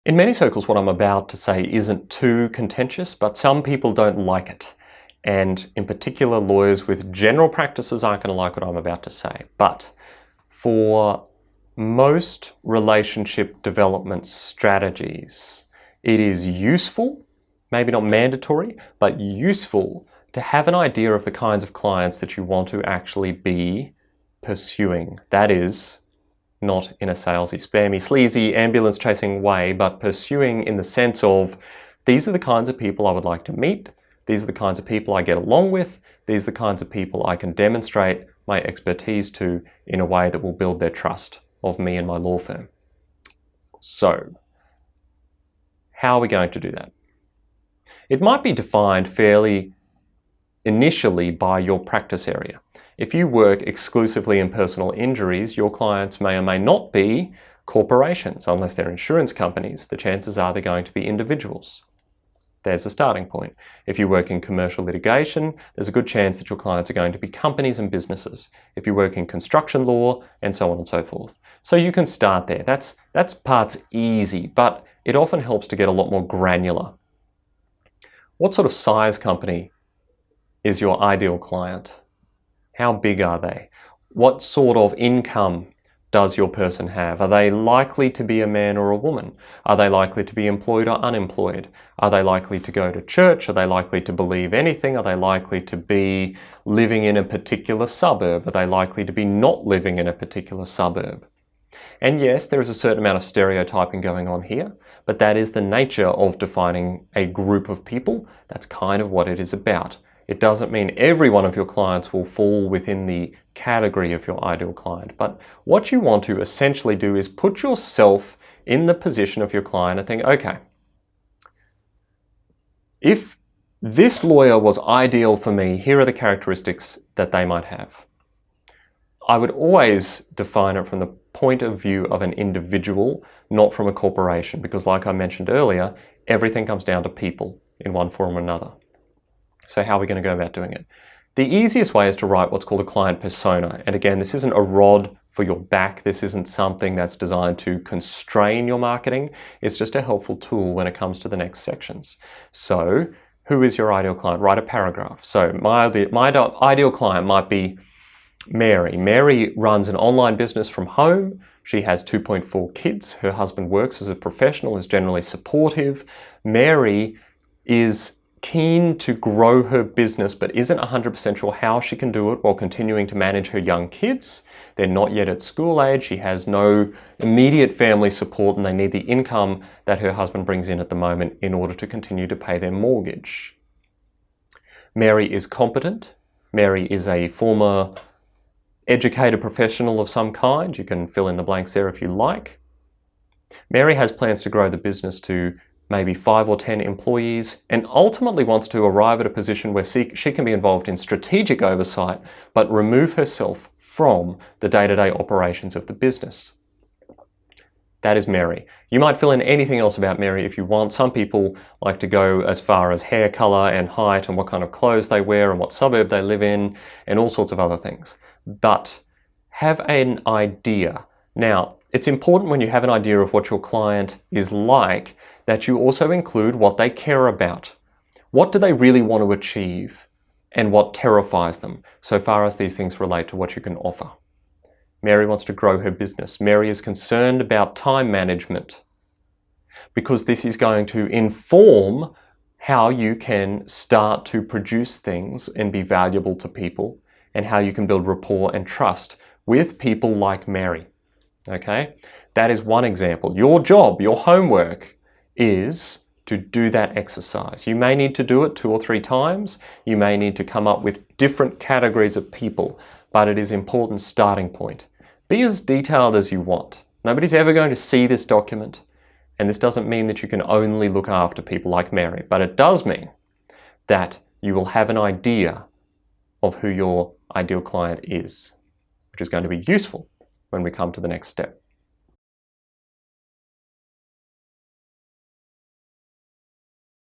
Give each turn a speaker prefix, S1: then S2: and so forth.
S1: In many circles, what I'm about to say isn't too contentious, but some people don't like it. And in particular, lawyers with general practices aren't going to like what I'm about to say. But for most relationship development strategies, it is useful, maybe not mandatory, but useful to have an idea of the kinds of clients that you want to actually be pursuing. That is, not in a salesy, spammy, sleazy, ambulance-chasing way, but pursuing in the sense of, these are the kinds of people I would like to meet, these are the kinds of people I get along with, these are the kinds of people I can demonstrate my expertise to in a way that will build their trust of me and my law firm. So, how are we going to do that? It might be defined fairly initially by your practice area. If you work exclusively in personal injuries, your clients may or may not be corporations. Unless they're insurance companies, the chances are they're going to be individuals. There's a starting point. If you work in commercial litigation, there's a good chance that your clients are going to be companies and businesses. If you work in construction law, and so on and so forth. So you can start there. That's part's easy, but it often helps to get a lot more granular. What sort of size company is your ideal client? How big are they? What sort of income does your person have? Are they likely to be a man or a woman? Are they likely to be employed or unemployed? Are they likely to go to church? Are they likely to believe anything? Are they likely to be living in a particular suburb? Are they likely to be not living in a particular suburb? And yes, there is a certain amount of stereotyping going on here, but that is the nature of defining a group of people. That's kind of what it is about. It doesn't mean every one of your clients will fall within the category of your ideal client, but what you want to essentially do is put yourself in the position of your client and think, okay, if this lawyer was ideal for me, here are the characteristics that they might have. I would always define it from the point of view of an individual, not from a corporation, because like I mentioned earlier, everything comes down to people in one form or another. So how are we going to go about doing it? The easiest way is to write what's called a client persona. And again, this isn't a rod for your back. This isn't something that's designed to constrain your marketing. It's just a helpful tool when it comes to the next sections. So who is your ideal client? Write a paragraph. So my ideal client might be Mary. Mary runs an online business from home. She has 2.4 kids. Her husband works as a professional, is generally supportive. Mary is keen to grow her business but isn't 100% sure how she can do it while continuing to manage her young kids. They're not yet at school age. She has no immediate family support and they need the income that her husband brings in at the moment in order to continue to pay their mortgage. Mary is competent. Mary is a former educated professional of some kind. You can fill in the blanks there if you like. Mary has plans to grow the business to maybe 5 or 10 employees, and ultimately wants to arrive at a position where she can be involved in strategic oversight, but remove herself from the day-to-day operations of the business. That is Mary. You might fill in anything else about Mary if you want. Some people like to go as far as hair color and height and what kind of clothes they wear and what suburb they live in and all sorts of other things. But have an idea. Now, it's important when you have an idea of what your client is like that you also include what they care about. What do they really want to achieve and what terrifies them so far as these things relate to what you can offer. Mary wants to grow her business. Mary is concerned about time management because this is going to inform how you can start to produce things and be valuable to people and how you can build rapport and trust with people like Mary. Okay? That is one example. Your job, your homework is to do that exercise. You may need to do it 2 or 3 times. You may need to come up with different categories of people, but it is an important starting point. Be as detailed as you want. Nobody's ever going to see this document, and this doesn't mean that you can only look after people like Mary, but it does mean that you will have an idea of who your ideal client is, which is going to be useful when we come to the next step.